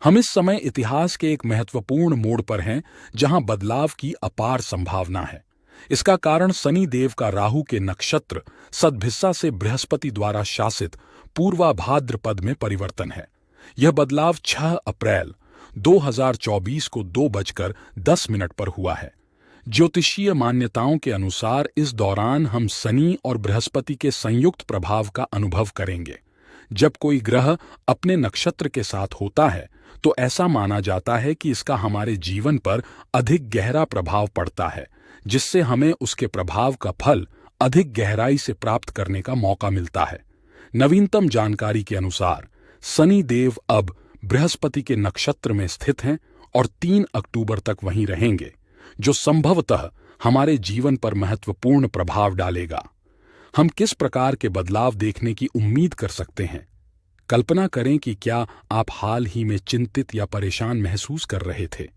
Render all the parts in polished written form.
हम इस समय इतिहास के एक महत्वपूर्ण मोड़ पर हैं जहां बदलाव की अपार संभावना है। इसका कारण शनि देव का राहु के नक्षत्र सद्भिस्सा से बृहस्पति द्वारा शासित पूर्वा भाद्रपद में परिवर्तन है। यह बदलाव 6 अप्रैल 2024 को 2:10 पर हुआ है। ज्योतिषीय मान्यताओं के अनुसार इस दौरान हम शनि और बृहस्पति के संयुक्त प्रभाव का अनुभव करेंगे। जब कोई ग्रह अपने नक्षत्र के साथ होता है तो ऐसा माना जाता है कि इसका हमारे जीवन पर अधिक गहरा प्रभाव पड़ता है, जिससे हमें उसके प्रभाव का फल अधिक गहराई से प्राप्त करने का मौका मिलता है। नवीनतम जानकारी के अनुसार शनि देव अब बृहस्पति के नक्षत्र में स्थित हैं और 3 अक्टूबर तक वहीं रहेंगे, जो संभवतः हमारे जीवन पर महत्वपूर्ण प्रभाव डालेगा। हम किस प्रकार के बदलाव देखने की उम्मीद कर सकते हैं? कल्पना करें कि क्या आप हाल ही में चिंतित या परेशान महसूस कर रहे थे।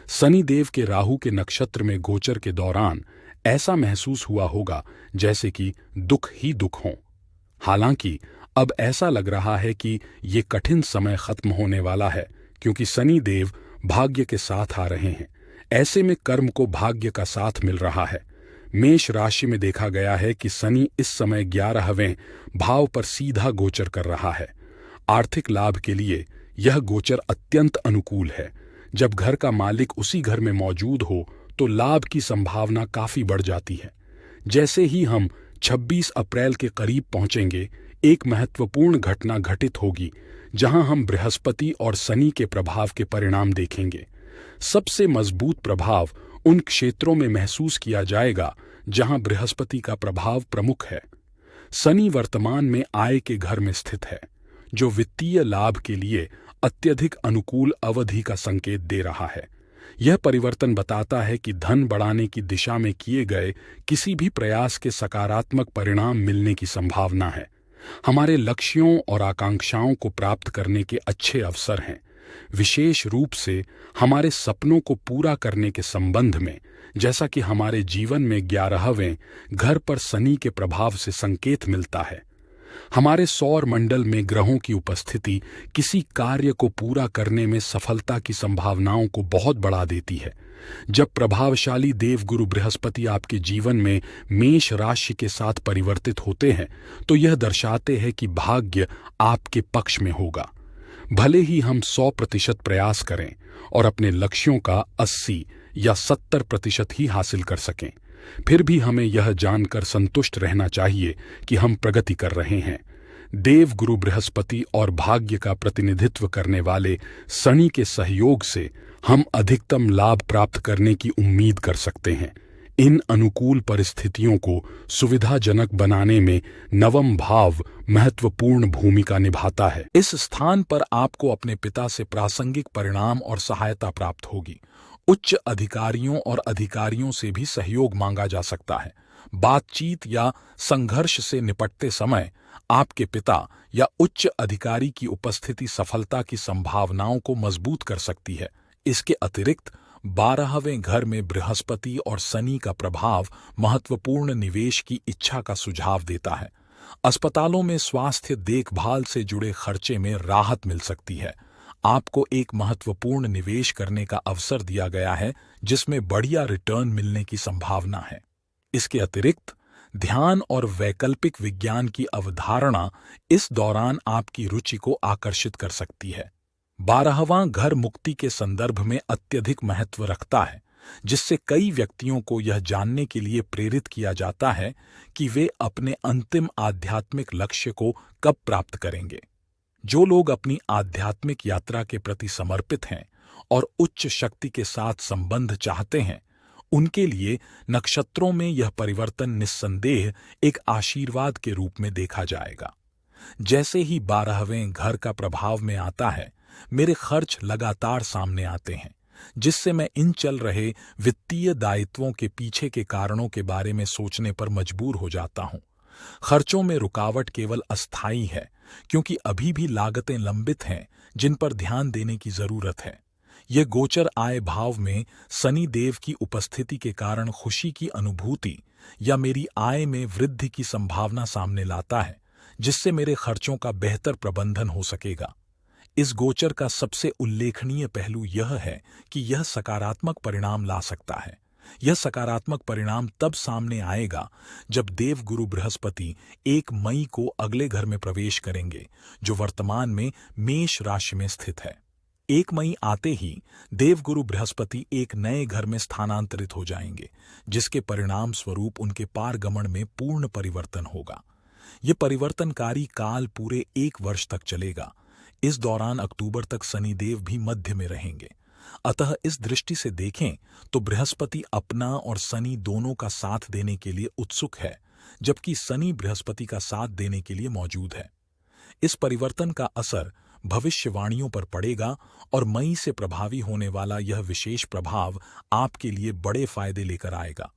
शनि देव के राहु के नक्षत्र में गोचर के दौरान ऐसा महसूस हुआ होगा जैसे कि दुख ही दुख हों। हालांकि अब ऐसा लग रहा है कि ये कठिन समय खत्म होने वाला है, क्योंकि शनि देव भाग्य के साथ आ रहे हैं। ऐसे में कर्म को भाग्य का साथ मिल रहा है। मेष राशि में देखा गया है कि शनि इस समय 11वें भाव पर सीधा गोचर कर रहा है। आर्थिक लाभ के लिए यह गोचर अत्यंत अनुकूल है। जब घर का मालिक उसी घर में मौजूद हो तो लाभ की संभावना काफी बढ़ जाती है। जैसे ही हम 26 अप्रैल के करीब पहुंचेंगे, एक महत्वपूर्ण घटना घटित होगी जहां हम बृहस्पति और शनि के प्रभाव के परिणाम देखेंगे। सबसे मजबूत प्रभाव उन क्षेत्रों में महसूस किया जाएगा जहां बृहस्पति का प्रभाव प्रमुख है। शनि वर्तमान में आय के घर में स्थित है, जो वित्तीय लाभ के लिए अत्यधिक अनुकूल अवधि का संकेत दे रहा है। यह परिवर्तन बताता है कि धन बढ़ाने की दिशा में किए गए किसी भी प्रयास के सकारात्मक परिणाम मिलने की संभावना है। हमारे लक्ष्यों और आकांक्षाओं को प्राप्त करने के अच्छे अवसर हैं, विशेष रूप से हमारे सपनों को पूरा करने के संबंध में, जैसा कि हमारे जीवन में 11वें घर पर शनि के प्रभाव से संकेत मिलता है। हमारे सौर मंडल में ग्रहों की उपस्थिति किसी कार्य को पूरा करने में सफलता की संभावनाओं को बहुत बढ़ा देती है। जब प्रभावशाली देवगुरु बृहस्पति आपके जीवन में मेष राशि के साथ परिवर्तित होते हैं तो यह दर्शाते हैं कि भाग्य आपके पक्ष में होगा। भले ही हम 100% प्रयास करें और अपने लक्ष्यों का 80 या 70% ही हासिल कर सकें, फिर भी हमें यह जानकर संतुष्ट रहना चाहिए कि हम प्रगति कर रहे हैं। देवगुरु बृहस्पति और भाग्य का प्रतिनिधित्व करने वाले शनि के सहयोग से हम अधिकतम लाभ प्राप्त करने की उम्मीद कर सकते हैं। इन अनुकूल परिस्थितियों को सुविधाजनक बनाने में नवम भाव महत्वपूर्ण भूमिका निभाता है। इस स्थान पर आपको अपने पिता से प्रासंगिक परिणाम और सहायता प्राप्त होगी। उच्च अधिकारियों और अधिकारियों से भी सहयोग मांगा जा सकता है। बातचीत या संघर्ष से निपटते समय आपके पिता या उच्च अधिकारी की उपस्थिति सफलता की संभावनाओं को मजबूत कर सकती है। इसके अतिरिक्त 12वें घर में बृहस्पति और शनि का प्रभाव महत्वपूर्ण निवेश की इच्छा का सुझाव देता है। अस्पतालों में स्वास्थ्य देखभाल से जुड़े खर्चे में राहत मिल सकती है। आपको एक महत्वपूर्ण निवेश करने का अवसर दिया गया है जिसमें बढ़िया रिटर्न मिलने की संभावना है। इसके अतिरिक्त ध्यान और वैकल्पिक विज्ञान की अवधारणा इस दौरान आपकी रुचि को आकर्षित कर सकती है। 12वां घर मुक्ति के संदर्भ में अत्यधिक महत्व रखता है, जिससे कई व्यक्तियों को यह जानने के लिए प्रेरित किया जाता है कि वे अपने अंतिम आध्यात्मिक लक्ष्य को कब प्राप्त करेंगे। जो लोग अपनी आध्यात्मिक यात्रा के प्रति समर्पित हैं और उच्च शक्ति के साथ संबंध चाहते हैं, उनके लिए नक्षत्रों में यह परिवर्तन निस्संदेह एक आशीर्वाद के रूप में देखा जाएगा। जैसे ही 12वें घर का प्रभाव में आता है, मेरे खर्च लगातार सामने आते हैं, जिससे मैं इन चल रहे वित्तीय दायित्वों के पीछे के कारणों के बारे में सोचने पर मजबूर हो जाता हूं। खर्चों में रुकावट केवल अस्थायी है, क्योंकि अभी भी लागतें लंबित हैं जिन पर ध्यान देने की जरूरत है। यह गोचर आय भाव में शनि देव की उपस्थिति के कारण खुशी की अनुभूति या मेरी आय में वृद्धि की संभावना सामने लाता है, जिससे मेरे खर्चों का बेहतर प्रबंधन हो सकेगा। इस गोचर का सबसे उल्लेखनीय पहलू यह है कि यह सकारात्मक परिणाम ला सकता है। यह सकारात्मक परिणाम तब सामने आएगा जब देवगुरु बृहस्पति 1 मई को अगले घर में प्रवेश करेंगे, जो वर्तमान में मेष राशि में स्थित है। 1 मई आते ही देवगुरु बृहस्पति एक नए घर में स्थानांतरित हो जाएंगे, जिसके परिणाम स्वरूप उनके पारगमन में पूर्ण परिवर्तन होगा। यह परिवर्तनकारी काल पूरे 1 वर्ष तक चलेगा। इस दौरान अक्टूबर तक शनिदेव भी मध्य में रहेंगे। अतः इस दृष्टि से देखें तो बृहस्पति अपना और शनि दोनों का साथ देने के लिए उत्सुक है, जबकि शनि बृहस्पति का साथ देने के लिए मौजूद है। इस परिवर्तन का असर भविष्यवाणियों पर पड़ेगा और मई से प्रभावी होने वाला यह विशेष प्रभाव आपके लिए बड़े फायदे लेकर आएगा।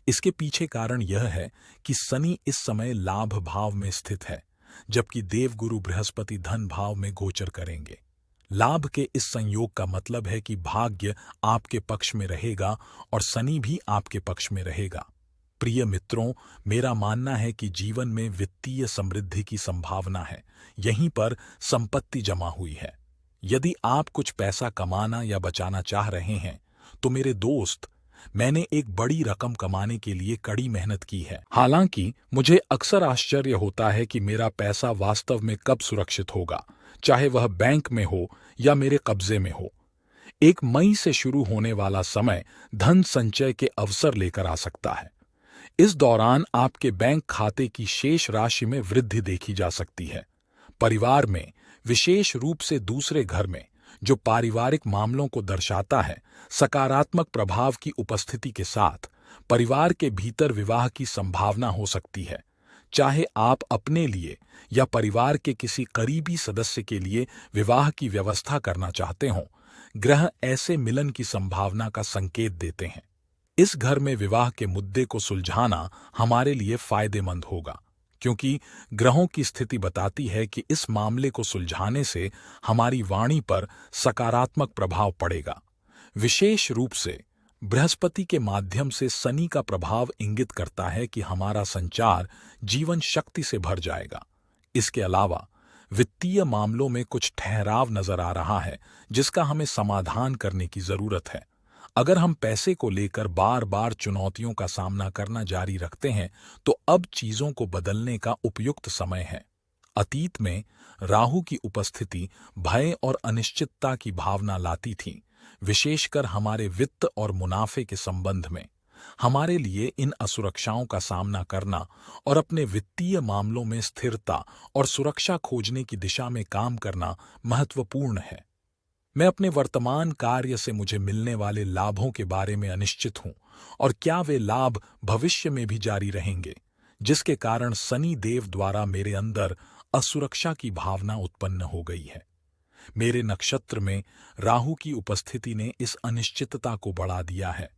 इसके पीछे कारण यह है कि शनि इस समय लाभ भाव में स्थित है, जबकि देवगुरु बृहस्पति धन भाव में गोचर करेंगे। लाभ के इस संयोग का मतलब है कि भाग्य आपके पक्ष में रहेगा और शनि भी आपके पक्ष में रहेगा। प्रिय मित्रों, मेरा मानना है कि जीवन में वित्तीय समृद्धि की संभावना है। यहीं पर संपत्ति जमा हुई है। यदि आप कुछ पैसा कमाना या बचाना चाह रहे हैं, तो मेरे दोस्त, मैंने एक बड़ी रकम कमाने के लिए कड़ी मेहनत की है। हालांकि मुझे अक्सर आश्चर्य होता है कि मेरा पैसा वास्तव में कब सुरक्षित होगा, चाहे वह बैंक में हो या मेरे कब्जे में हो। 1 मई से शुरू होने वाला समय धन संचय के अवसर लेकर आ सकता है। इस दौरान आपके बैंक खाते की शेष राशि में वृद्धि देखी जा सकती है। परिवार में, विशेष रूप से दूसरे घर में, जो पारिवारिक मामलों को दर्शाता है, सकारात्मक प्रभाव की उपस्थिति के साथ परिवार के भीतर विवाह की संभावना हो सकती है। चाहे आप अपने लिए या परिवार के किसी करीबी सदस्य के लिए विवाह की व्यवस्था करना चाहते हों, ग्रह ऐसे मिलन की संभावना का संकेत देते हैं। इस घर में विवाह के मुद्दे को सुलझाना हमारे लिए फायदेमंद होगा, क्योंकि ग्रहों की स्थिति बताती है कि इस मामले को सुलझाने से हमारी वाणी पर सकारात्मक प्रभाव पड़ेगा। विशेष रूप से बृहस्पति के माध्यम से शनि का प्रभाव इंगित करता है कि हमारा संचार जीवन शक्ति से भर जाएगा। इसके अलावा वित्तीय मामलों में कुछ ठहराव नजर आ रहा है, जिसका हमें समाधान करने की जरूरत है। अगर हम पैसे को लेकर बार बार चुनौतियों का सामना करना जारी रखते हैं, तो अब चीजों को बदलने का उपयुक्त समय है। अतीत में राहु की उपस्थिति भय और अनिश्चितता की भावना लाती थी, विशेषकर हमारे वित्त और मुनाफे के संबंध में। हमारे लिए इन असुरक्षाओं का सामना करना और अपने वित्तीय मामलों में स्थिरता और सुरक्षा खोजने की दिशा में काम करना महत्वपूर्ण है। मैं अपने वर्तमान कार्य से मुझे मिलने वाले लाभों के बारे में अनिश्चित हूं, और क्या वे लाभ भविष्य में भी जारी रहेंगे, जिसके कारण शनि देव द्वारा मेरे अंदर असुरक्षा की भावना उत्पन्न हो गई है। मेरे नक्षत्र में राहु की उपस्थिति ने इस अनिश्चितता को बढ़ा दिया है,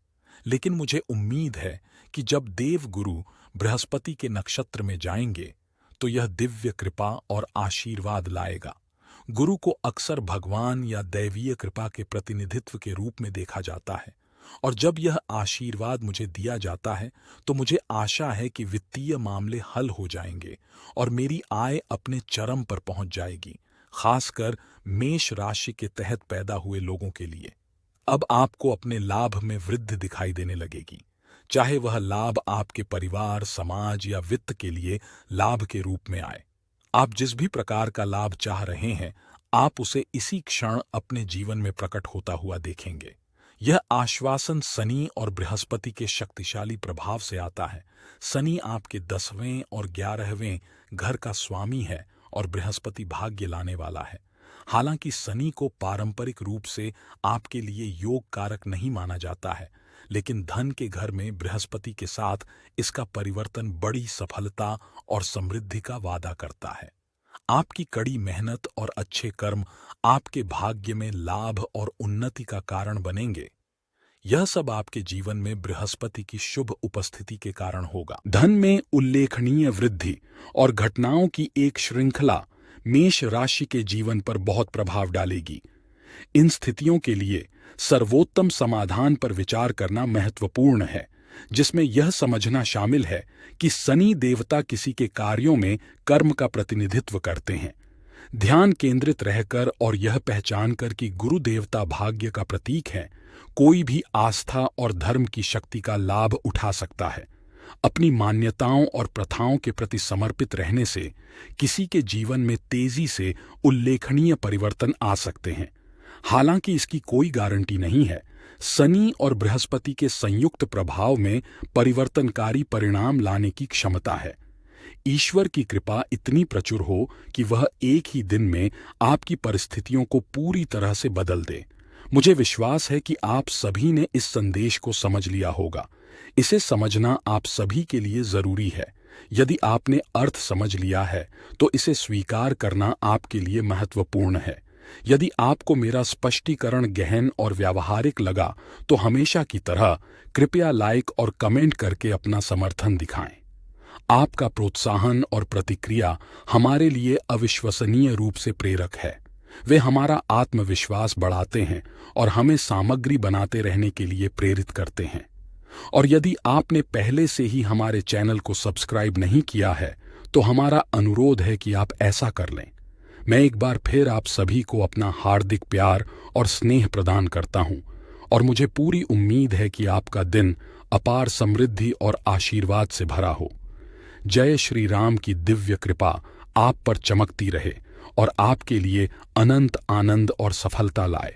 लेकिन मुझे उम्मीद है कि जब देव गुरु बृहस्पति के नक्षत्र में जाएंगे, तो यह दिव्य कृपा और आशीर्वाद लाएगा। गुरु को अक्सर भगवान या दैवीय कृपा के प्रतिनिधित्व के रूप में देखा जाता है, और जब यह आशीर्वाद मुझे दिया जाता है, तो मुझे आशा है कि वित्तीय मामले हल हो जाएंगे और मेरी आय अपने चरम पर पहुंच जाएगी, खासकर मेष राशि के तहत पैदा हुए लोगों के लिए। अब आपको अपने लाभ में वृद्धि दिखाई देने लगेगी, चाहे वह लाभ आपके परिवार, समाज या वित्त के लिए लाभ के रूप में आए। आप जिस भी प्रकार का लाभ चाह रहे हैं, आप उसे इसी क्षण अपने जीवन में प्रकट होता हुआ देखेंगे। यह आश्वासन शनि और बृहस्पति के शक्तिशाली प्रभाव से आता है। शनि आपके 10वें और 11वें घर का स्वामी है और बृहस्पति भाग्य लाने वाला है। हालांकि शनि को पारंपरिक रूप से आपके लिए योग कारक नहीं माना जाता है, लेकिन धन के घर में बृहस्पति के साथ इसका परिवर्तन बड़ी सफलता और समृद्धि का वादा करता है। आपकी कड़ी मेहनत और अच्छे कर्म आपके भाग्य में लाभ और उन्नति का कारण बनेंगे। यह सब आपके जीवन में बृहस्पति की शुभ उपस्थिति के कारण होगा। धन में उल्लेखनीय वृद्धि और घटनाओं की एक श्रृंखला मेष राशि के जीवन पर बहुत प्रभाव डालेगी। इन स्थितियों के लिए सर्वोत्तम समाधान पर विचार करना महत्वपूर्ण है, जिसमें यह समझना शामिल है कि शनि देवता किसी के कार्यों में कर्म का प्रतिनिधित्व करते हैं। ध्यान केंद्रित रहकर और यह पहचान कर कि गुरु देवता भाग्य का प्रतीक है, कोई भी आस्था और धर्म की शक्ति का लाभ उठा सकता है। अपनी मान्यताओं और प्रथाओं के प्रति समर्पित रहने से किसी के जीवन में तेजी से उल्लेखनीय परिवर्तन आ सकते हैं। हालांकि इसकी कोई गारंटी नहीं है। शनि और बृहस्पति के संयुक्त प्रभाव में परिवर्तनकारी परिणाम लाने की क्षमता है। ईश्वर की कृपा इतनी प्रचुर हो कि वह एक ही दिन में आपकी परिस्थितियों को पूरी तरह से बदल दे। मुझे विश्वास है कि आप सभी ने इस संदेश को समझ लिया होगा। इसे समझना आप सभी के लिए जरूरी है। यदि आपने अर्थ समझ लिया है तो इसे स्वीकार करना आपके लिए महत्वपूर्ण है। यदि आपको मेरा स्पष्टीकरण गहन और व्यावहारिक लगा तो हमेशा की तरह कृपया लाइक और कमेंट करके अपना समर्थन दिखाएं। आपका प्रोत्साहन और प्रतिक्रिया हमारे लिए अविश्वसनीय रूप से प्रेरक है। वे हमारा आत्मविश्वास बढ़ाते हैं और हमें सामग्री बनाते रहने के लिए प्रेरित करते हैं। और यदि आपने पहले से ही हमारे चैनल को सब्सक्राइब नहीं किया है तो हमारा अनुरोध है कि आप ऐसा कर लें। मैं एक बार फिर आप सभी को अपना हार्दिक प्यार और स्नेह प्रदान करता हूं और मुझे पूरी उम्मीद है कि आपका दिन अपार समृद्धि और आशीर्वाद से भरा हो। जय श्री राम की दिव्य कृपा आप पर चमकती रहे और आपके लिए अनंत आनंद और सफलता लाए।